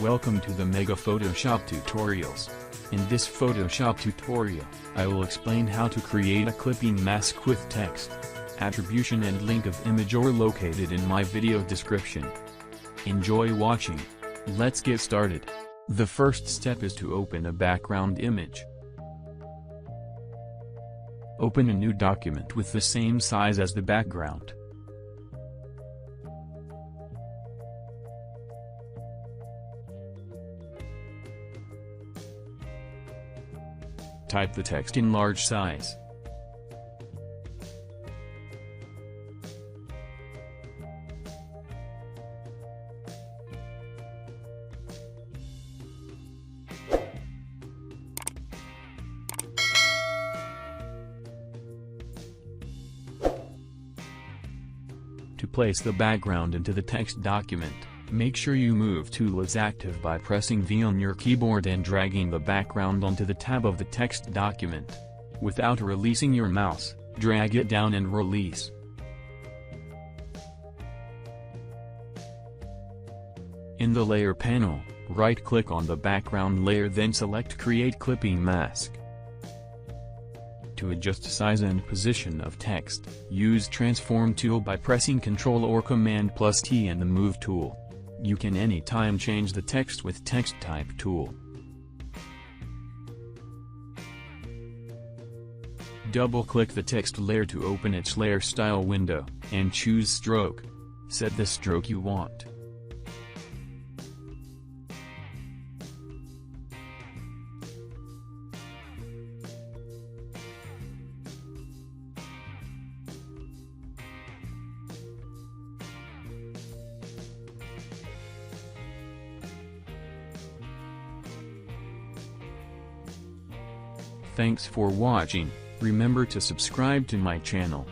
Welcome to the Mega Photoshop Tutorials. In this Photoshop tutorial, I will explain how to create a clipping mask with text. Attribution and link of image are located in my video description. Enjoy watching. Let's get started. The first step is to open a background image. Open a new document with the same size as the background. Type the text in large size. To place the background into the text document, make sure you move tool is active by pressing V on your keyboard and dragging the background onto the tab of the text document. Without releasing your mouse, drag it down and release. In the Layer panel, right-click on the background layer, then select Create Clipping Mask. To adjust size and position of text, use Transform tool by pressing Ctrl or Command plus T and the Move tool. You can anytime change the text with Text Type tool. Double-click the text layer to open its layer style window, and choose Stroke. Set the stroke you want. Thanks for watching. Remember to subscribe to my channel.